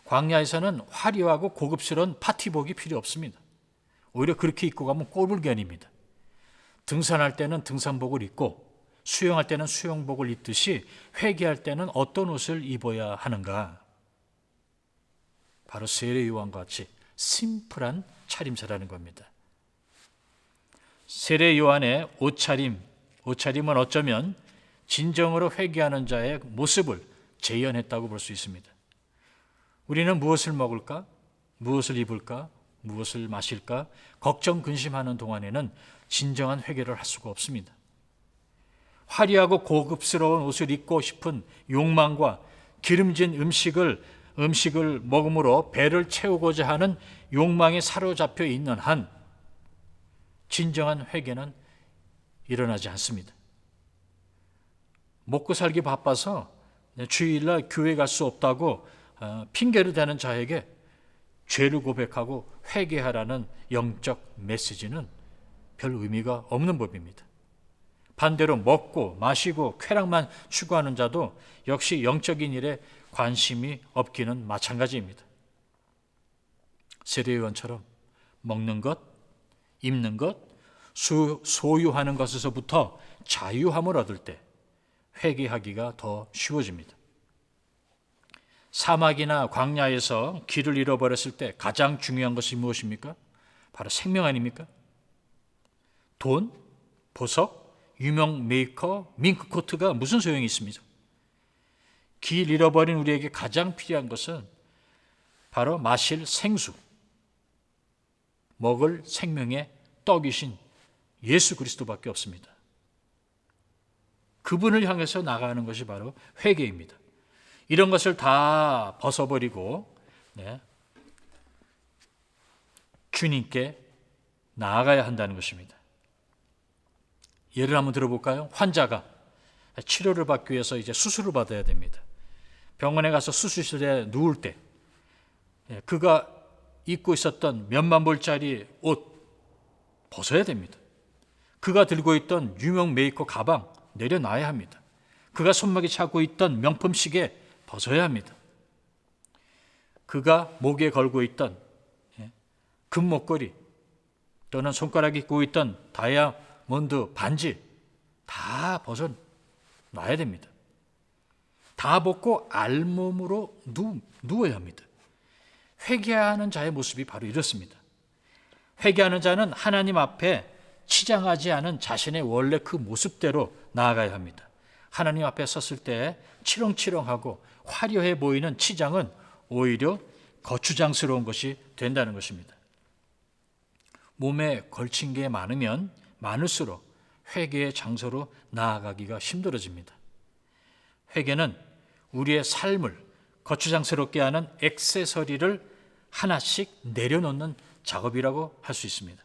광야에서는 화려하고 고급스러운 파티복이 필요 없습니다. 오히려 그렇게 입고 가면 꼴불견입니다. 등산할 때는 등산복을 입고 수영할 때는 수영복을 입듯이 회개할 때는 어떤 옷을 입어야 하는가? 바로 세례 요한과 같이 심플한 차림새라는 겁니다. 세례 요한의 옷차림은 어쩌면 진정으로 회개하는 자의 모습을 재현했다고 볼 수 있습니다. 우리는 무엇을 먹을까? 무엇을 입을까? 무엇을 마실까? 걱정 근심하는 동안에는 진정한 회개를 할 수가 없습니다. 화려하고 고급스러운 옷을 입고 싶은 욕망과 기름진 음식을 먹음으로 배를 채우고자 하는 욕망에 사로잡혀 있는 한 진정한 회개는 일어나지 않습니다. 먹고 살기 바빠서 주일날 교회 갈 수 없다고 핑계를 대는 자에게 죄를 고백하고 회개하라는 영적 메시지는 별 의미가 없는 법입니다. 반대로 먹고 마시고 쾌락만 추구하는 자도 역시 영적인 일에 관심이 없기는 마찬가지입니다. 세례요한처럼 먹는 것, 입는 것, 소유하는 것에서부터 자유함을 얻을 때 회개하기가 더 쉬워집니다. 사막이나 광야에서 길을 잃어버렸을 때 가장 중요한 것이 무엇입니까? 바로 생명 아닙니까? 돈, 보석, 유명 메이커, 밍크코트가 무슨 소용이 있습니까? 길 잃어버린 우리에게 가장 필요한 것은 바로 마실 생수, 먹을 생명의 떡이신 예수 그리스도밖에 없습니다. 그분을 향해서 나가는 것이 바로 회개입니다. 이런 것을 다 벗어버리고 주님께 나아가야 한다는 것입니다. 예를 한번 들어볼까요? 환자가 치료를 받기 위해서 이제 수술을 받아야 됩니다. 병원에 가서 수술실에 누울 때 그가 입고 있었던 몇만 불짜리 옷 벗어야 됩니다. 그가 들고 있던 유명 메이커 가방 내려놔야 합니다. 그가 손목에 차고 있던 명품 시계 벗어야 합니다. 그가 목에 걸고 있던 금 목걸이 또는 손가락에 끼고 있던 다이아몬드 반지 다 벗어놔야 됩니다. 다 벗고 알몸으로 누워야 합니다. 회개하는 자의 모습이 바로 이렇습니다. 회개하는 자는 하나님 앞에 치장하지 않은 자신의 원래 그 모습대로 나아가야 합니다. 하나님 앞에 섰을 때 치렁치렁하고 화려해 보이는 치장은 오히려 거추장스러운 것이 된다는 것입니다. 몸에 걸친 게 많으면 많을수록 회개의 장소로 나아가기가 힘들어집니다. 회개는 우리의 삶을 거추장스럽게 하는 액세서리를 하나씩 내려놓는 작업이라고 할 수 있습니다.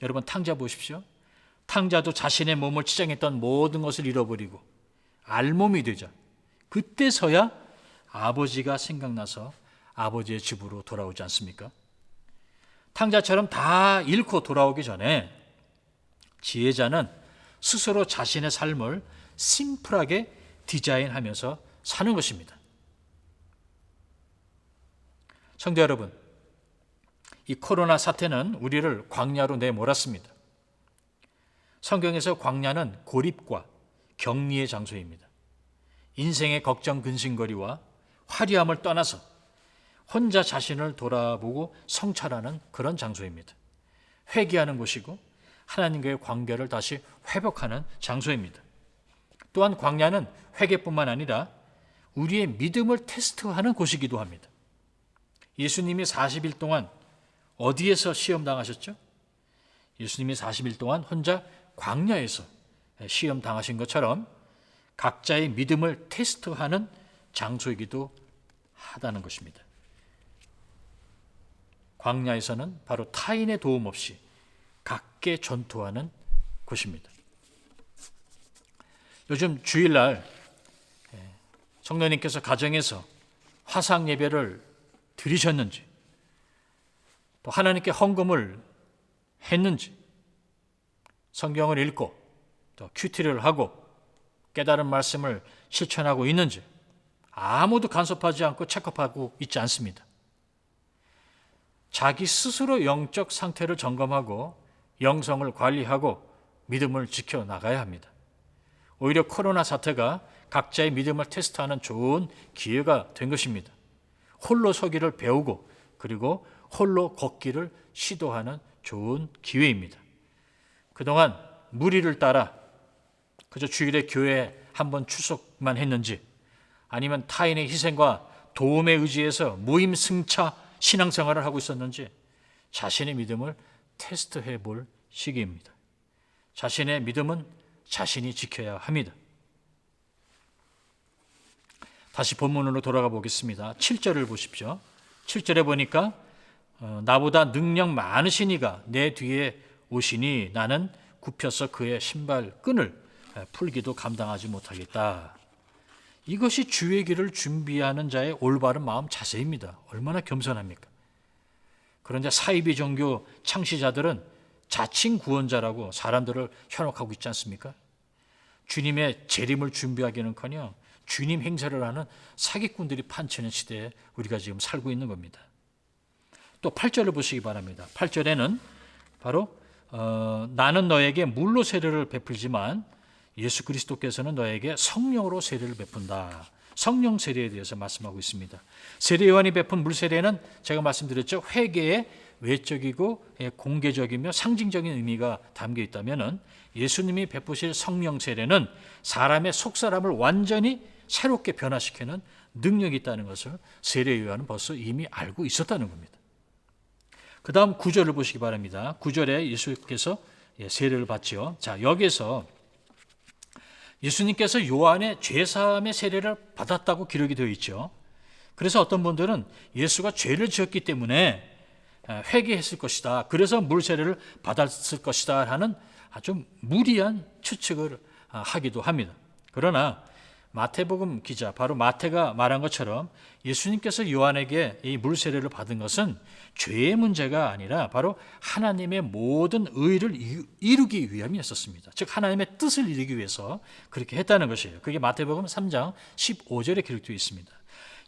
여러분 탕자 보십시오. 탕자도 자신의 몸을 치장했던 모든 것을 잃어버리고 알몸이 되자 그때서야 아버지가 생각나서 아버지의 집으로 돌아오지 않습니까? 탕자처럼 다 잃고 돌아오기 전에 지혜자는 스스로 자신의 삶을 심플하게 디자인하면서 사는 것입니다. 성도 여러분, 이 코로나 사태는 우리를 광야로 내몰았습니다. 성경에서 광야는 고립과 격리의 장소입니다. 인생의 걱정 근심거리와 화려함을 떠나서 혼자 자신을 돌아보고 성찰하는 그런 장소입니다. 회개하는 곳이고 하나님과의 관계를 다시 회복하는 장소입니다. 또한 광야는 회개뿐만 아니라 우리의 믿음을 테스트하는 곳이기도 합니다. 예수님이 40일 동안 어디에서 시험 당하셨죠? 예수님이 40일 동안 혼자 광야에서 시험 당하신 것처럼 각자의 믿음을 테스트하는 장소이기도 하다는 것입니다. 광야에서는 바로 타인의 도움 없이 함께 전투하는 곳입니다. 요즘 주일날 성도님께서 가정에서 화상 예배를 드리셨는지, 또 하나님께 헌금을 했는지, 성경을 읽고 또 큐티를 하고 깨달은 말씀을 실천하고 있는지 아무도 간섭하지 않고 체크하고 있지 않습니다. 자기 스스로 영적 상태를 점검하고 영성을 관리하고 믿음을 지켜나가야 합니다. 오히려 코로나 사태가 각자의 믿음을 테스트하는 좋은 기회가 된 것입니다. 홀로 서기를 배우고 그리고 홀로 걷기를 시도하는 좋은 기회입니다. 그동안 무리를 따라 그저 주일에 교회에 한번 출석만 했는지, 아니면 타인의 희생과 도움에 의지해서 무임승차 신앙생활을 하고 있었는지 자신의 믿음을 테스트해 볼 시기입니다. 자신의 믿음은 자신이 지켜야 합니다. 다시 본문으로 돌아가 보겠습니다. 7절을 보십시오. 7절에 보니까 나보다 능력 많으신 이가 내 뒤에 오시니 나는 굽혀서 그의 신발 끈을 풀기도 감당하지 못하겠다. 이것이 주의 길을 준비하는 자의 올바른 마음 자세입니다. 얼마나 겸손합니까? 그런데 사이비 종교 창시자들은 자칭 구원자라고 사람들을 현혹하고 있지 않습니까? 주님의 재림을 준비하기는커녕 주님 행세를 하는 사기꾼들이 판치는 시대에 우리가 지금 살고 있는 겁니다. 또 8절을 보시기 바랍니다. 8절에는 바로 나는 너에게 물로 세례를 베풀지만 예수 그리스도께서는 너에게 성령으로 세례를 베푼다. 성령 세례에 대해서 말씀하고 있습니다. 세례 요한이 베푼 물 세례는 제가 말씀드렸죠. 회개의 외적이고 공개적이며 상징적인 의미가 담겨 있다면은 예수님이 베푸실 성령 세례는 사람의 속사람을 완전히 새롭게 변화시키는 능력이 있다는 것을 세례 요한은 벌써 이미 알고 있었다는 겁니다. 그 다음 9절을 보시기 바랍니다. 9절에 예수께서 세례를 받지요. 자, 여기서 예수님께서 요한의 죄사함의 세례를 받았다고 기록이 되어 있죠. 그래서 어떤 분들은 예수가 죄를 지었기 때문에 회개했을 것이다, 그래서 물 세례를 받았을 것이다 하는 아주 무리한 추측을 하기도 합니다. 그러나 마태복음 기자, 바로 마태가 말한 것처럼 예수님께서 요한에게 이 물 세례를 받은 것은 죄의 문제가 아니라 바로 하나님의 모든 의를 이루기 위함이었습니다. 즉 하나님의 뜻을 이루기 위해서 그렇게 했다는 것이에요. 그게 마태복음 3장 15절에 기록되어 있습니다.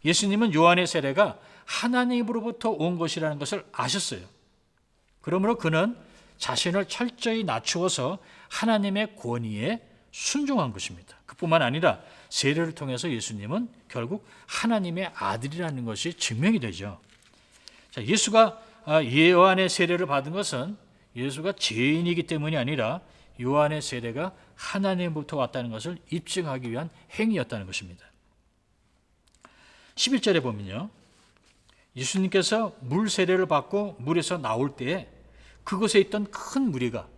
예수님은 요한의 세례가 하나님으로부터 온 것이라는 것을 아셨어요. 그러므로 그는 자신을 철저히 낮추어서 하나님의 권위에 순종한 것입니다. 그뿐만 아니라 세례를 통해서 예수님은 결국 하나님의 아들이라는 것이 증명이 되죠. 자, 예수가 요한의 세례를 받은 것은 예수가 죄인이기 때문이 아니라 요한의 세례가 하나님부터 왔다는 것을 입증하기 위한 행위였다는 것입니다. 11절에 보면요, 예수님께서 물 세례를 받고 물에서 나올 때에 그곳에 있던 큰 무리가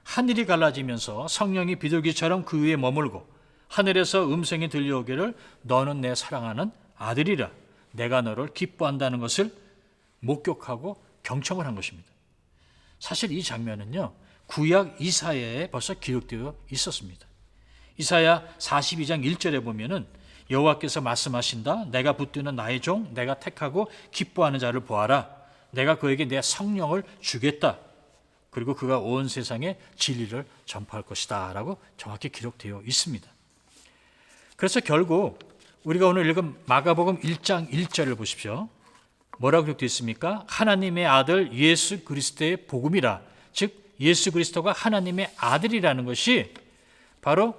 하늘이 갈라지면서 성령이 비둘기처럼 그 위에 머물고 하늘에서 음성이 들려오기를 너는 내 사랑하는 아들이라, 내가 너를 기뻐한다는 것을 목격하고 경청을 한 것입니다. 사실 이 장면은요, 구약 이사야에 벌써 기록되어 있었습니다. 이사야 42장 1절에 보면은 여호와께서 말씀하신다. 내가 붙드는 나의 종, 내가 택하고 기뻐하는 자를 보아라. 내가 그에게 내 성령을 주겠다. 그리고 그가 온 세상에 진리를 전파할 것이다 라고 정확히 기록되어 있습니다. 그래서 결국 우리가 오늘 읽은 마가복음 1장 1절을 보십시오. 뭐라고 기록되어 있습니까? 하나님의 아들 예수 그리스도의 복음이라, 즉 예수 그리스도가 하나님의 아들이라는 것이 바로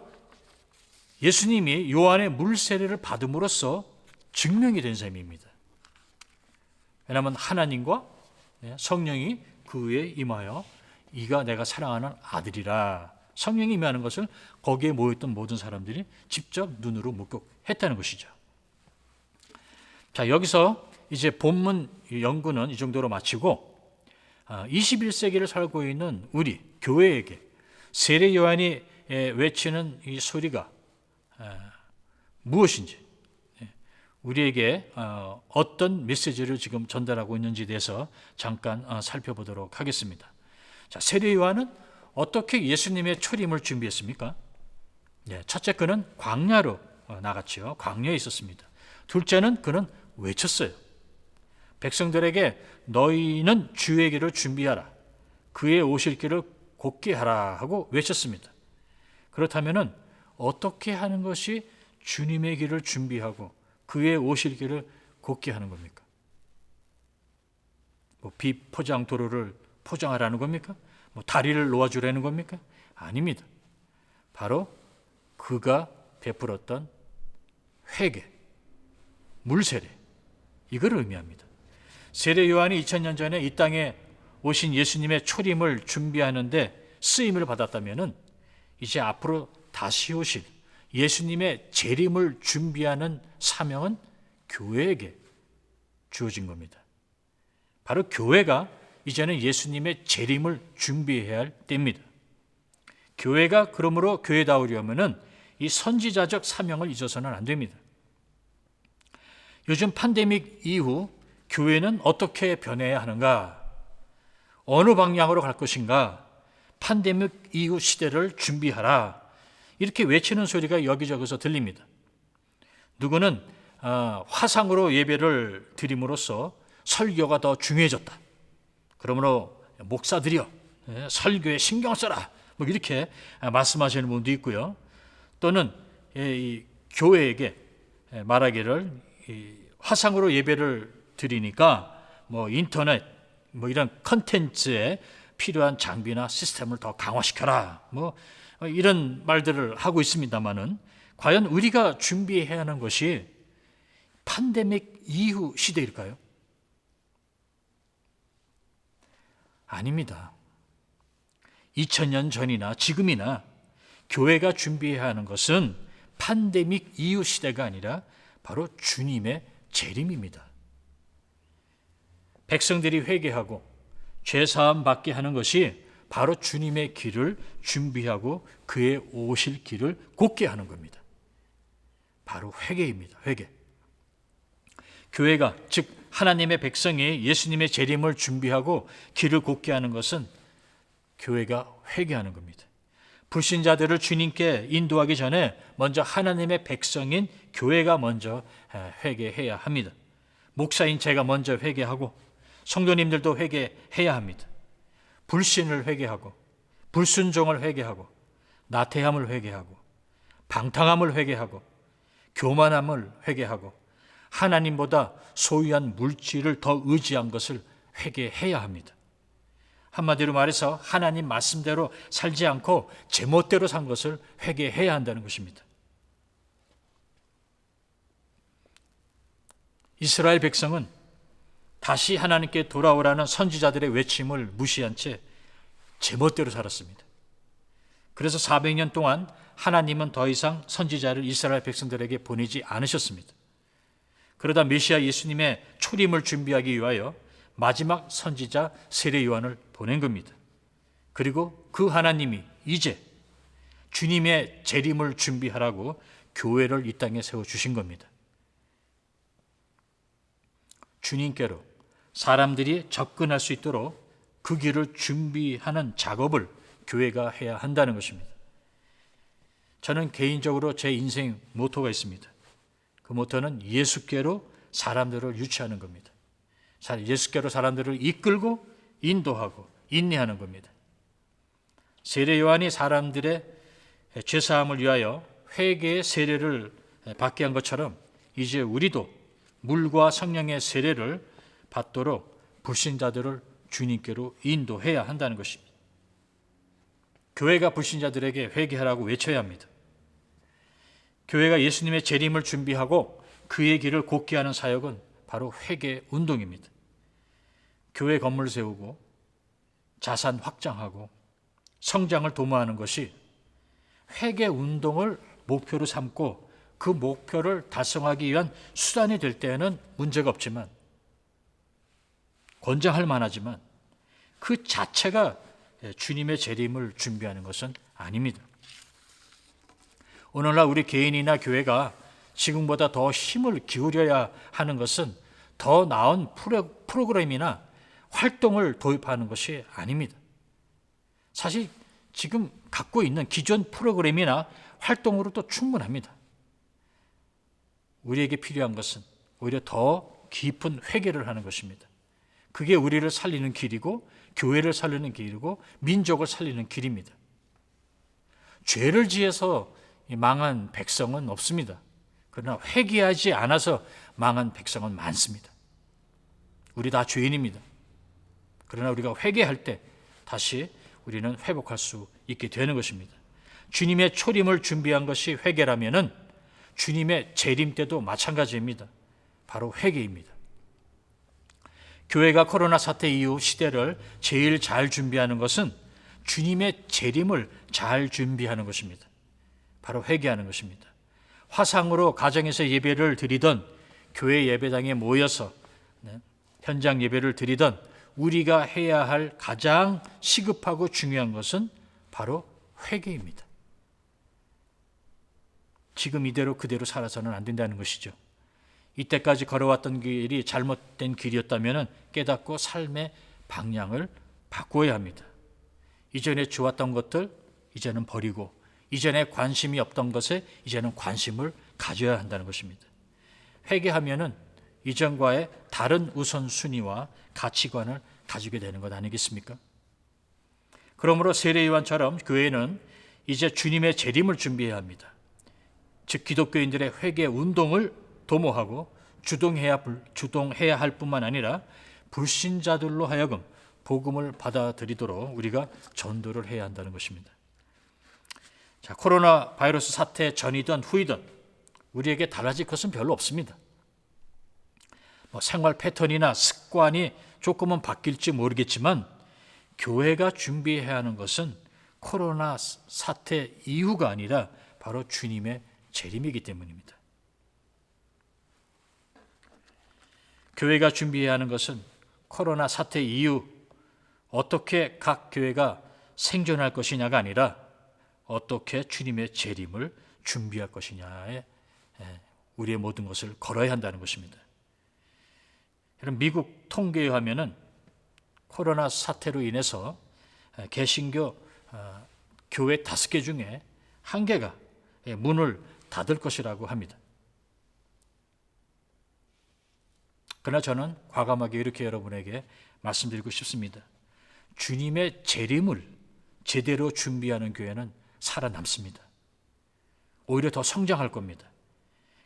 예수님이 요한의 물 세례를 받음으로써 증명이 된 셈입니다. 왜냐하면 하나님과 성령이 그 위에 임하여 이가 내가 사랑하는 아들이라, 성령이 임하는 것을 거기에 모였던 모든 사람들이 직접 눈으로 목격했다는 것이죠. 자, 여기서 이제 본문 연구는 이 정도로 마치고 21세기를 살고 있는 우리 교회에게 세례 요한이 외치는 이 소리가 무엇인지, 우리에게 어떤 메시지를 지금 전달하고 있는지에 대해서 잠깐 살펴보도록 하겠습니다. 자, 세례 요한은 어떻게 예수님의 초림을 준비했습니까? 첫째, 그는 광야로 나갔죠. 광야에 있었습니다. 둘째는 그는 외쳤어요. 백성들에게 너희는 주의 길을 준비하라. 그의 오실 길을 곧게 하라 하고 외쳤습니다. 그렇다면 어떻게 하는 것이 주님의 길을 준비하고 그의 오실 길을 곧게 하는 겁니까? 비포장 도로를 포장하라는 겁니까? 다리를 놓아주라는 겁니까? 아닙니다. 바로 그가 베풀었던 회개, 물세례, 이걸 의미합니다. 세례 요한이 2000년 전에 이 땅에 오신 예수님의 초림을 준비하는데 쓰임을 받았다면 이제 앞으로 다시 오실 예수님의 재림을 준비하는 사명은 교회에게 주어진 겁니다. 바로 교회가 이제는 예수님의 재림을 준비해야 할 때입니다. 교회가 그러므로 교회다우려면은 이 선지자적 사명을 잊어서는 안 됩니다. 요즘 팬데믹 이후 교회는 어떻게 변해야 하는가? 어느 방향으로 갈 것인가? 팬데믹 이후 시대를 준비하라. 이렇게 외치는 소리가 여기저기서 들립니다. 누구는 화상으로 예배를 드림으로써 설교가 더 중요해졌다. 그러므로 목사들이여 설교에 신경 써라. 이렇게 말씀하시는 분도 있고요. 또는 이 교회에게 말하기를 화상으로 예배를 드리니까 인터넷 이런 컨텐츠에 필요한 장비나 시스템을 더 강화시켜라. 이런 말들을 하고 있습니다만은 과연 우리가 준비해야 하는 것이 팬데믹 이후 시대일까요? 아닙니다. 2000년 전이나 지금이나 교회가 준비해야 하는 것은 팬데믹 이후 시대가 아니라 바로 주님의 재림입니다. 백성들이 회개하고 죄사함 받게 하는 것이 바로 주님의 길을 준비하고 그의 오실 길을 곧게 하는 겁니다. 바로 회개입니다. 회개. 교회가 즉 하나님의 백성이 예수님의 재림을 준비하고 길을 곧게 하는 것은 교회가 회개하는 겁니다. 불신자들을 주님께 인도하기 전에 먼저 하나님의 백성인 교회가 먼저 회개해야 합니다. 목사인 제가 먼저 회개하고 성도님들도 회개해야 합니다. 불신을 회개하고 불순종을 회개하고 나태함을 회개하고 방탕함을 회개하고 교만함을 회개하고 하나님보다 소유한 물질을 더 의지한 것을 회개해야 합니다. 한마디로 말해서 하나님 말씀대로 살지 않고 제멋대로 산 것을 회개해야 한다는 것입니다. 이스라엘 백성은 다시 하나님께 돌아오라는 선지자들의 외침을 무시한 채 제멋대로 살았습니다. 그래서 400년 동안 하나님은 더 이상 선지자를 이스라엘 백성들에게 보내지 않으셨습니다. 그러다 메시아 예수님의 초림을 준비하기 위하여 마지막 선지자 세례 요한을 보낸 겁니다. 그리고 그 하나님이 이제 주님의 재림을 준비하라고 교회를 이 땅에 세워주신 겁니다. 주님께로 사람들이 접근할 수 있도록 그 길을 준비하는 작업을 교회가 해야 한다는 것입니다. 저는 개인적으로 제 인생 모토가 있습니다. 그 모토는 예수께로 사람들을 유치하는 겁니다. 예수께로 사람들을 이끌고 인도하고 인내하는 겁니다. 세례 요한이 사람들의 죄사함을 위하여 회개의 세례를 받게 한 것처럼 이제 우리도 물과 성령의 세례를 받도록 불신자들을 주님께로 인도해야 한다는 것입니다. 교회가 불신자들에게 회개하라고 외쳐야 합니다. 교회가 예수님의 재림을 준비하고 그의 길을 곧게 하는 사역은 바로 회개 운동입니다. 교회 건물 세우고 자산 확장하고 성장을 도모하는 것이 회개 운동을 목표로 삼고 그 목표를 달성하기 위한 수단이 될 때에는 문제가 없지만 권장할 만하지만 그 자체가 주님의 재림을 준비하는 것은 아닙니다. 오늘날 우리 개인이나 교회가 지금보다 더 힘을 기울여야 하는 것은 더 나은 프로그램이나 활동을 도입하는 것이 아닙니다. 사실 지금 갖고 있는 기존 프로그램이나 활동으로도 충분합니다. 우리에게 필요한 것은 오히려 더 깊은 회개를 하는 것입니다. 그게 우리를 살리는 길이고 교회를 살리는 길이고 민족을 살리는 길입니다. 죄를 지어서 망한 백성은 없습니다. 그러나 회개하지 않아서 망한 백성은 많습니다. 우리 다 죄인입니다. 그러나 우리가 회개할 때 다시 우리는 회복할 수 있게 되는 것입니다. 주님의 초림을 준비한 것이 회개라면은 주님의 재림 때도 마찬가지입니다. 바로 회개입니다. 교회가 코로나 사태 이후 시대를 제일 잘 준비하는 것은 주님의 재림을 잘 준비하는 것입니다. 바로 회개하는 것입니다. 화상으로 가정에서 예배를 드리던 교회 예배당에 모여서 현장 예배를 드리던 우리가 해야 할 가장 시급하고 중요한 것은 바로 회개입니다. 지금 이대로 그대로 살아서는 안 된다는 것이죠. 이때까지 걸어왔던 길이 잘못된 길이었다면 깨닫고 삶의 방향을 바꿔야 합니다. 이전에 좋았던 것들 이제는 버리고 이전에 관심이 없던 것에 이제는 관심을 가져야 한다는 것입니다. 회개하면은 이전과의 다른 우선순위와 가치관을 가지게 되는 것 아니겠습니까? 그러므로 세례요한처럼 교회는 이제 주님의 재림을 준비해야 합니다. 즉 기독교인들의 회개 운동을 도모하고 주동해야 할 뿐만 아니라 불신자들로 하여금 복음을 받아들이도록 우리가 전도를 해야 한다는 것입니다. 자, 코로나 바이러스 사태 전이든 후이든 우리에게 달라질 것은 별로 없습니다. 생활 패턴이나 습관이 조금은 바뀔지 모르겠지만 교회가 준비해야 하는 것은 코로나 사태 이후가 아니라 바로 주님의 재림이기 때문입니다. 교회가 준비해야 하는 것은 코로나 사태 이후 어떻게 각 교회가 생존할 것이냐가 아니라 어떻게 주님의 재림을 준비할 것이냐에 우리의 모든 것을 걸어야 한다는 것입니다. 미국 통계에 하면은 코로나 사태로 인해서 개신교 교회 5개 중에 1개가 문을 닫을 것이라고 합니다. 그러나 저는 과감하게 이렇게 여러분에게 말씀드리고 싶습니다. 주님의 재림을 제대로 준비하는 교회는 살아남습니다. 오히려 더 성장할 겁니다.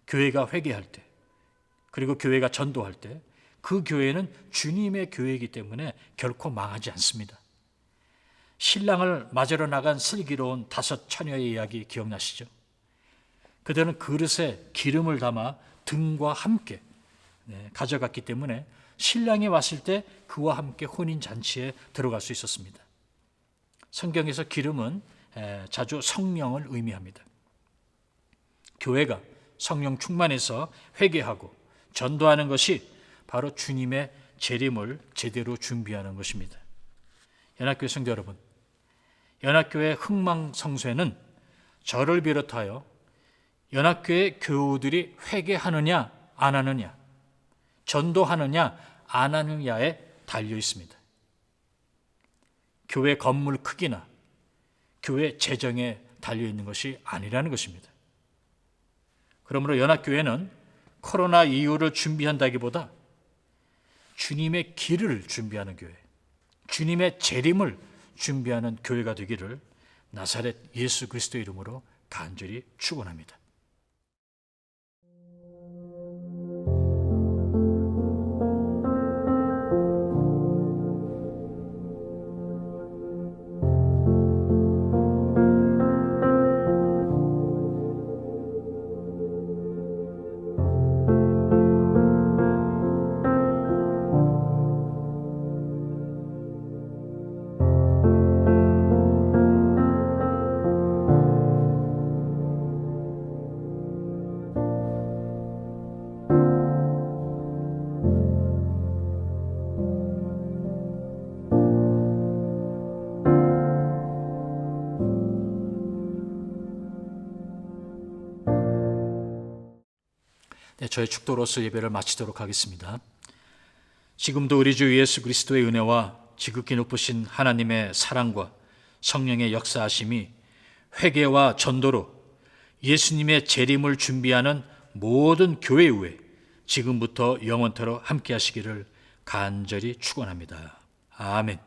교회가 회개할 때, 그리고 교회가 전도할 때 그 교회는 주님의 교회이기 때문에 결코 망하지 않습니다. 신랑을 맞으러 나간 슬기로운 5 처녀의 이야기 기억나시죠? 그들은 그릇에 기름을 담아 등과 함께 가져갔기 때문에 신랑이 왔을 때 그와 함께 혼인잔치에 들어갈 수 있었습니다. 성경에서 기름은 자주 성령을 의미합니다. 교회가 성령 충만해서 회개하고 전도하는 것이 바로 주님의 재림을 제대로 준비하는 것입니다. 연합교회 성도 여러분, 연합교회 흥망성쇠는 저를 비롯하여 연합교회 교우들이 회개하느냐 안 하느냐, 전도하느냐 안 하느냐에 달려 있습니다. 교회 건물 크기나 교회 재정에 달려 있는 것이 아니라는 것입니다. 그러므로 연합교회는 코로나 이후를 준비한다기보다 주님의 길을 준비하는 교회, 주님의 재림을 준비하는 교회가 되기를 나사렛 예수 그리스도의 이름으로 간절히 축원합니다. 저의 축도로서 예배를 마치도록 하겠습니다. 지금도 우리 주 예수 그리스도의 은혜와 지극히 높으신 하나님의 사랑과 성령의 역사하심이 회개와 전도로 예수님의 재림을 준비하는 모든 교회 후에 지금부터 영원토록 함께 하시기를 간절히 축원합니다. 아멘.